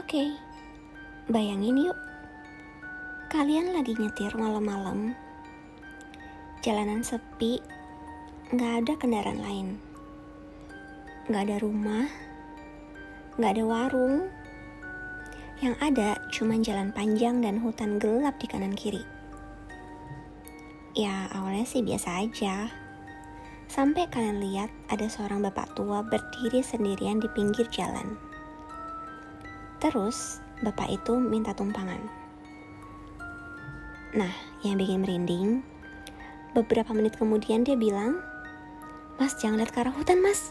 Oke, bayangin yuk, kalian lagi nyetir malam-malam, jalanan sepi, gak ada kendaraan lain, gak ada rumah, gak ada warung, yang ada cuma jalan panjang dan hutan gelap di kanan kiri. Ya awalnya sih biasa aja, sampai kalian lihat ada seorang bapak tua berdiri sendirian di pinggir jalan. Terus bapak itu minta tumpangan. Nah, yang bikin merinding, beberapa menit kemudian dia bilang, "Mas, jangan lihat ke arah hutan, mas."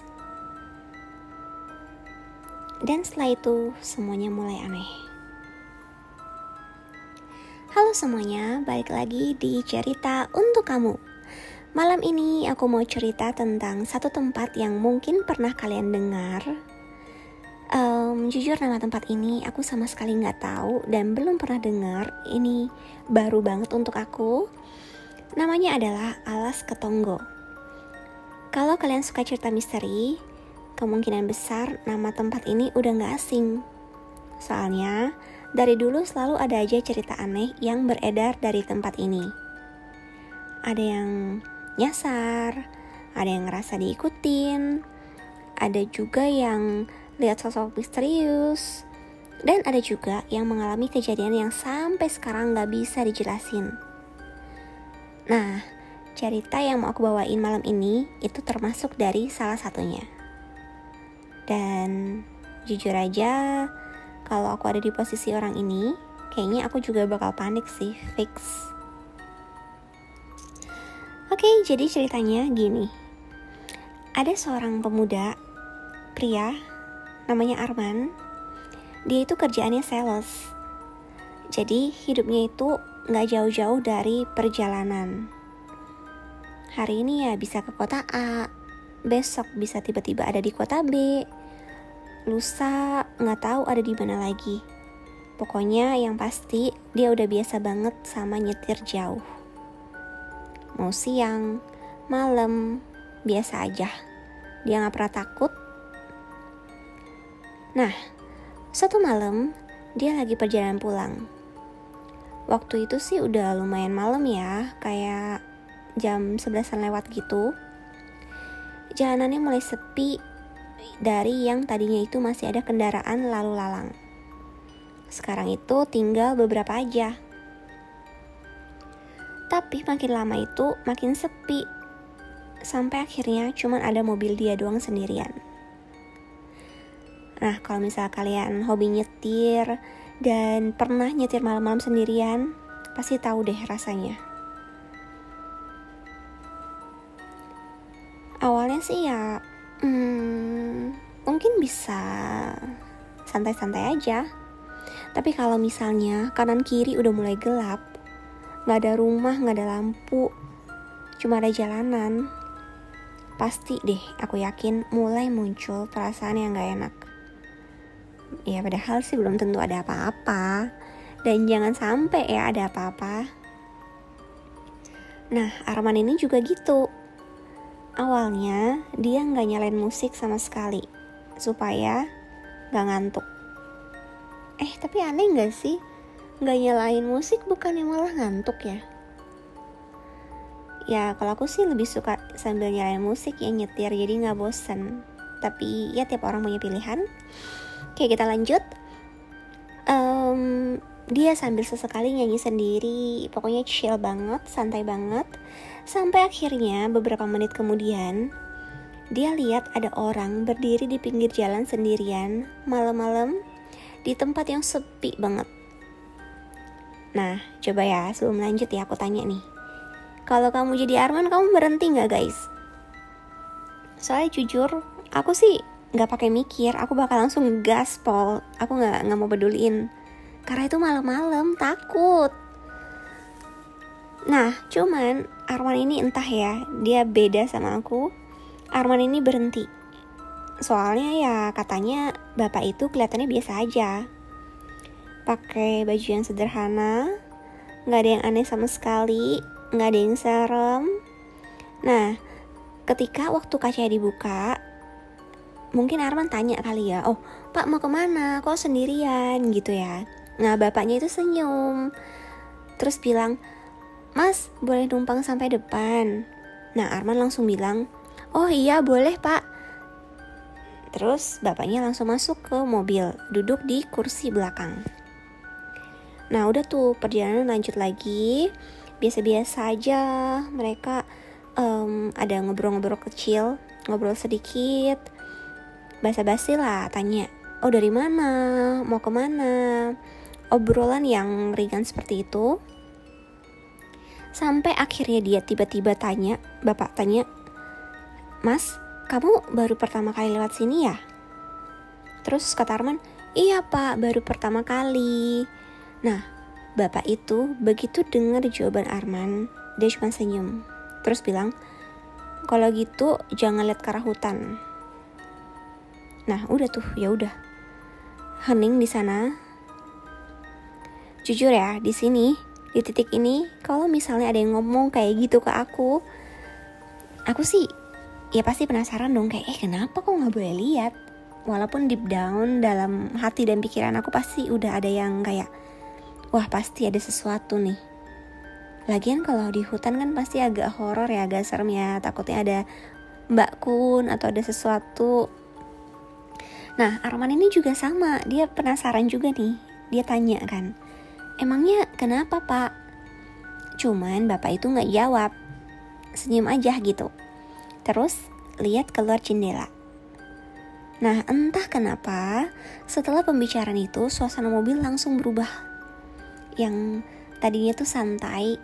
Dan setelah itu semuanya mulai aneh. Halo semuanya, balik lagi di cerita untuk kamu. Malam ini aku mau cerita tentang satu tempat yang mungkin pernah kalian dengar. Jujur nama tempat ini aku sama sekali nggak tahu dan belum pernah dengar. Ini baru banget untuk aku. Namanya adalah Alas Ketonggo. Kalau kalian suka cerita misteri, kemungkinan besar nama tempat ini udah nggak asing. Soalnya dari dulu selalu ada aja cerita aneh yang beredar dari tempat ini. Ada yang nyasar, ada yang ngerasa diikutin, ada juga yang lihat sosok misterius, dan ada juga yang mengalami kejadian yang sampai sekarang gak bisa dijelasin. Nah, cerita yang mau aku bawain malam ini itu termasuk dari salah satunya. Dan jujur aja, kalau aku ada di posisi orang ini, kayaknya aku juga bakal panik sih, fix. Oke, jadi ceritanya gini. Ada seorang pemuda, pria, namanya Arman. Dia itu kerjaannya sales. Jadi hidupnya itu gak jauh-jauh dari perjalanan. Hari ini ya bisa ke kota A, besok bisa tiba-tiba ada di kota B, lusa gak tahu ada di mana lagi. Pokoknya yang pasti dia udah biasa banget sama nyetir jauh. Mau siang, malam, biasa aja. Dia gak pernah takut. Nah, suatu malam dia lagi perjalanan pulang. Waktu itu sih udah lumayan malam ya, kayak jam 11-an lewat gitu. Jalanannya mulai sepi dari yang tadinya itu masih ada kendaraan lalu lalang. Sekarang itu tinggal beberapa aja. Tapi makin lama itu makin sepi. Sampai akhirnya cuman ada mobil dia doang sendirian. Nah, kalau misal kalian hobi nyetir dan pernah nyetir malam-malam sendirian, pasti tahu deh rasanya. Awalnya sih ya, mungkin bisa santai-santai aja. Tapi kalau misalnya kanan kiri udah mulai gelap, gak ada rumah, gak ada lampu, cuma ada jalanan, pasti deh aku yakin mulai muncul perasaan yang gak enak. Ya padahal sih belum tentu ada apa-apa, dan jangan sampai ya ada apa-apa. Nah, Arman ini juga gitu. Awalnya dia gak nyalain musik sama sekali supaya gak ngantuk. Tapi aneh gak sih, gak nyalain musik bukannya malah ngantuk ya? Ya kalau aku sih lebih suka sambil nyalain musik ya nyetir, jadi gak bosen. Tapi ya tiap orang punya pilihan. Oke, kita lanjut. Dia sambil sesekali nyanyi sendiri, pokoknya chill banget, santai banget. Sampai akhirnya beberapa menit kemudian, dia lihat ada orang berdiri di pinggir jalan sendirian, malam-malam, di tempat yang sepi banget. Nah, coba ya, sebelum lanjut ya aku tanya nih. Kalau kamu jadi Arman, kamu berhenti gak guys? Soalnya jujur, aku sih gak pakai mikir, aku bakal langsung gaspol. Aku gak mau peduliin, karena itu malam-malam, takut. Nah, cuman Arman ini entah ya, dia beda sama aku. Arman ini berhenti. Soalnya ya katanya bapak itu kelihatannya biasa aja. Pakai baju yang sederhana, gak ada yang aneh sama sekali, gak ada yang serem. Nah, ketika waktu kacanya dibuka, mungkin Arman tanya kali ya, "Oh, Pak mau kemana? Kok sendirian gitu ya. Nah bapaknya itu senyum, terus bilang, Mas boleh numpang sampai depan? Nah Arman langsung bilang, oh iya boleh Pak. Terus bapaknya langsung masuk ke mobil, duduk di kursi belakang. Nah udah tuh perjalanan lanjut lagi. Biasa-biasa aja mereka ada ngobrol-ngobrol kecil, ngobrol sedikit, basa-basi lah, tanya, oh dari mana, mau kemana, obrolan yang ringan seperti itu. Sampai akhirnya dia tiba-tiba tanya, bapak tanya, Mas, kamu baru pertama kali lewat sini ya? Terus kata Arman, iya Pak, baru pertama kali. Nah, bapak itu begitu dengar jawaban Arman, dia cuma senyum. Terus bilang, kalau gitu jangan lihat ke arah hutan. Nah, udah tuh, ya udah. Hening di sana. Jujur ya, di sini, di titik ini, kalau misalnya ada yang ngomong kayak gitu ke aku sih ya pasti penasaran dong, kayak kenapa kok nggak boleh lihat? Walaupun deep down dalam hati dan pikiran aku pasti udah ada yang kayak, wah pasti ada sesuatu nih. Lagian kalau di hutan kan pasti agak horor ya, agak serem ya, takutnya ada Mbak Kun atau ada sesuatu. Nah Arman ini juga sama, dia penasaran juga nih. Dia tanya kan, emangnya kenapa Pak? Cuman bapak itu gak jawab, senyum aja gitu. Terus lihat keluar jendela. Nah entah kenapa setelah pembicaraan itu suasana mobil langsung berubah. Yang tadinya tuh santai,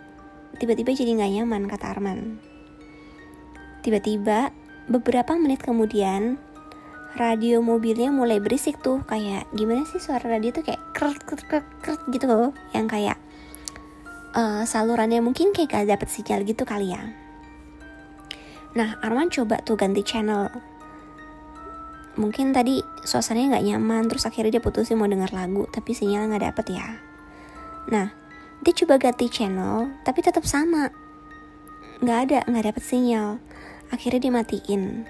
tiba-tiba jadi gak nyaman kata Arman. Tiba-tiba beberapa menit kemudian radio mobilnya mulai berisik tuh. Kayak gimana sih suara radio tuh, kayak kret gitu loh. Yang kayak salurannya mungkin kayak gak dapet sinyal gitu kali ya. Nah Arman coba tuh ganti channel. Mungkin tadi suasananya gak nyaman, terus akhirnya dia putusin mau denger lagu, tapi sinyal gak dapet ya. Nah dia coba ganti channel, tapi tetap sama, gak dapet sinyal. Akhirnya dia matiin.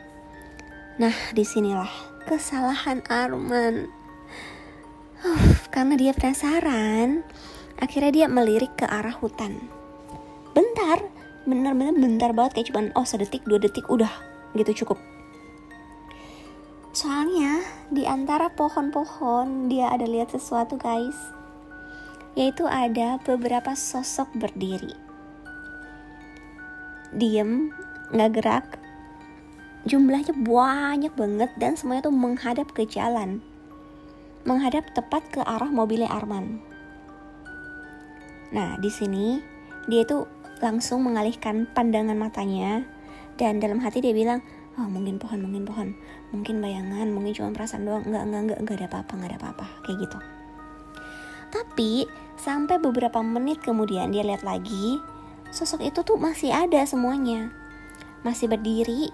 Nah disinilah kesalahan Arman. Karena dia penasaran, akhirnya dia melirik ke arah hutan. Bentar, bener-bener bentar banget, kayak cuman sedetik 2 detik udah gitu cukup. Soalnya di antara pohon-pohon dia ada lihat sesuatu guys, yaitu ada beberapa sosok berdiri, diem, gak gerak. Jumlahnya banyak banget dan semuanya tuh menghadap ke jalan, menghadap tepat ke arah mobilnya Arman. Nah di sini dia tuh langsung mengalihkan pandangan matanya dan dalam hati dia bilang, mungkin pohon, mungkin bayangan, mungkin cuma perasaan doang, enggak ada apa-apa kayak gitu. Tapi sampai beberapa menit kemudian dia lihat lagi, sosok itu tuh masih ada semuanya, masih berdiri,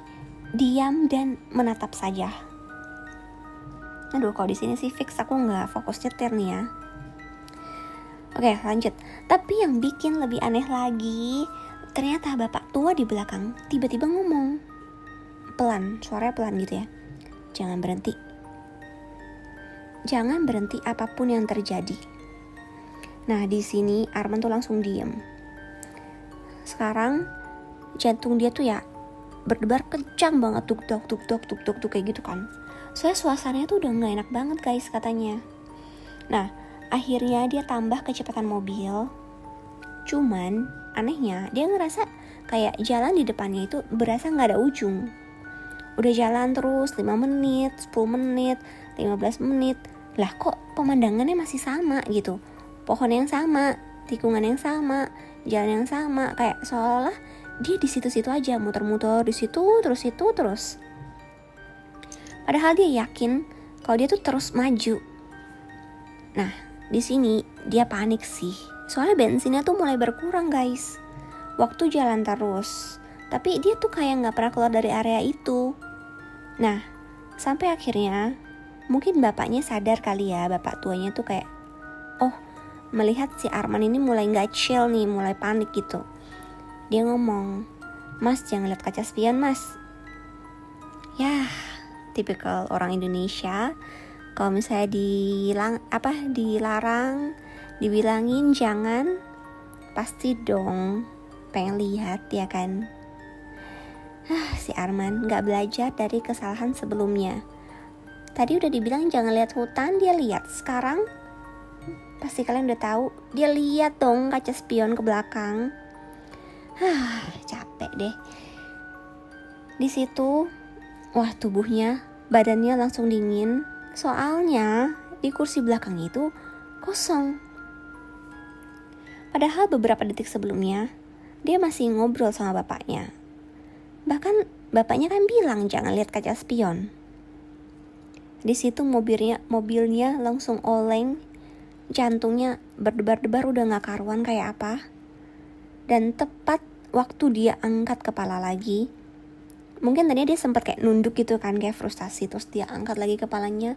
diam dan menatap saja. Aduh, kalau di sini sih fix aku nggak fokus nyetir nih ya. Oke, lanjut. Tapi yang bikin lebih aneh lagi, ternyata bapak tua di belakang tiba-tiba ngomong pelan, suaranya pelan gitu ya. Jangan berhenti apapun yang terjadi. Nah di sini Arman tuh langsung diem. Sekarang jantung dia tuh ya berdebar kencang banget, tuk tuk kayak gitu kan. Soalnya suasananya tuh udah gak enak banget guys katanya. Nah akhirnya dia tambah kecepatan mobil. Cuman anehnya dia ngerasa kayak jalan di depannya itu berasa gak ada ujung. Udah jalan terus 5 menit, 10 menit, 15 menit. Lah kok pemandangannya masih sama gitu. Pohon yang sama, tikungan yang sama, jalan yang sama, kayak seolah dia di situ-situ aja, muter-muter di situ terus. Padahal dia yakin kalau dia tuh terus maju. Nah, di sini dia panik sih. Soalnya bensinnya tuh mulai berkurang, guys. Waktu jalan terus, tapi dia tuh kayak nggak pernah keluar dari area itu. Nah, sampai akhirnya mungkin bapaknya sadar kali ya, bapak tuanya tuh kayak, melihat si Arman ini mulai gak chill nih, mulai panik gitu. Dia ngomong, Mas jangan lihat kaca spion mas. Ya, tipikal orang Indonesia, Kalau misalnya dilarang, dibilangin jangan, pasti dong pengen lihat ya kan. Si Arman gak belajar dari kesalahan sebelumnya. Tadi udah dibilang jangan lihat hutan, dia lihat. Sekarang pasti kalian udah tahu, dia lihat dong kaca spion ke belakang. Capek deh. Di situ, wah tubuhnya, badannya langsung dingin. Soalnya di kursi belakang itu kosong. Padahal beberapa detik sebelumnya dia masih ngobrol sama bapaknya. Bahkan bapaknya kan bilang jangan lihat kaca spion. Di situ mobilnya langsung oleng, jantungnya berdebar-debar udah gak karuan kayak apa. Dan tepat waktu dia angkat kepala lagi, mungkin tadinya dia sempat kayak nunduk gitu kan, kayak frustasi, terus dia angkat lagi kepalanya.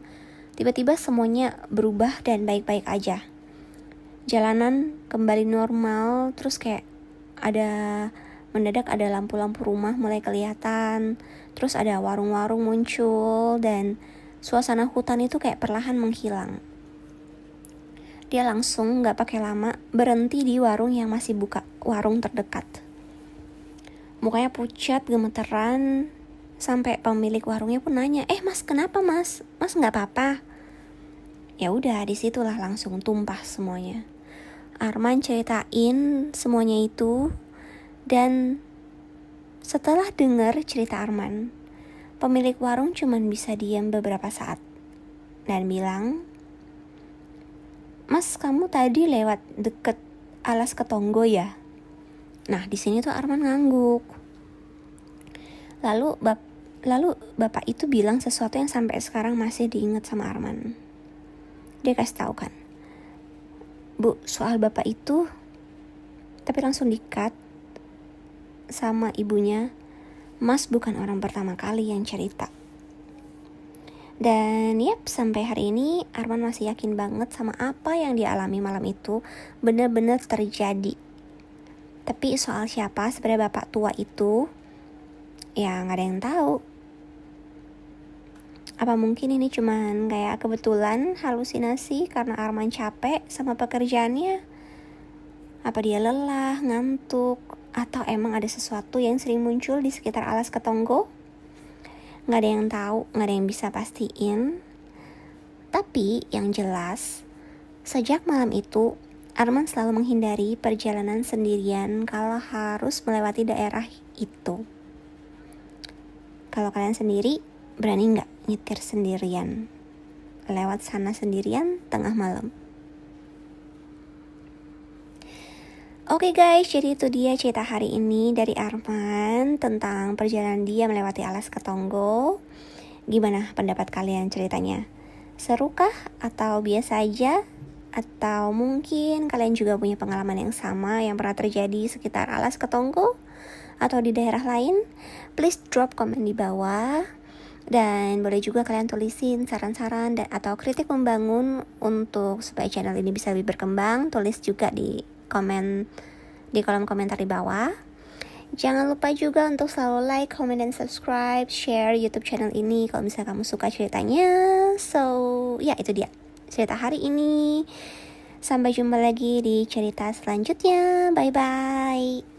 Tiba-tiba semuanya berubah dan baik-baik aja. Jalanan kembali normal, terus kayak mendadak ada lampu-lampu rumah mulai kelihatan, terus ada warung-warung muncul, dan suasana hutan itu kayak perlahan menghilang. Dia langsung gak pakai lama berhenti di warung yang masih buka, warung terdekat. Mukanya pucat, gemeteran, sampai pemilik warungnya pun nanya, mas kenapa mas? Mas nggak apa-apa? Ya udah, disitulah langsung tumpah semuanya. Arman ceritain semuanya itu, dan setelah dengar cerita Arman, pemilik warung cuman bisa diam beberapa saat dan bilang, mas kamu tadi lewat deket Alas Ketonggo ya? Nah di sini tuh Arman ngangguk. Lalu bapak itu bilang sesuatu yang sampai sekarang masih diingat sama Arman. Dia kasih tahu kan, Bu, soal bapak itu, tapi langsung di-cut sama ibunya, mas bukan orang pertama kali yang cerita. Dan sampai hari ini Arman masih yakin banget sama apa yang dia alami malam itu benar-benar terjadi. Tapi soal siapa sebenarnya bapak tua itu, ya gak ada yang tahu. Apa mungkin ini cuman kayak kebetulan halusinasi karena Arman capek sama pekerjaannya? Apa dia lelah, ngantuk, atau emang ada sesuatu yang sering muncul di sekitar Alas Ketonggo? Gak ada yang tahu, gak ada yang bisa pastiin. Tapi yang jelas, sejak malam itu Arman selalu menghindari perjalanan sendirian kalau harus melewati daerah itu. Kalau kalian sendiri, berani gak nyetir sendirian lewat sana sendirian tengah malam? Oke guys, jadi itu dia cerita hari ini dari Arman tentang perjalanan dia melewati Alas Ketonggo. Gimana pendapat kalian ceritanya? Serukah atau biasa aja? Atau mungkin kalian juga punya pengalaman yang sama yang pernah terjadi sekitar Alas Ketonggo atau di daerah lain? Please drop komen di bawah. Dan boleh juga kalian tulisin saran-saran dan atau kritik membangun untuk supaya channel ini bisa lebih berkembang. Tulis juga di kolom komentar di bawah. Jangan lupa juga untuk selalu like, comment, dan subscribe, share YouTube channel ini kalau misalnya kamu suka ceritanya. So, ya itu dia cerita hari ini. Sampai jumpa lagi di cerita selanjutnya. Bye-bye.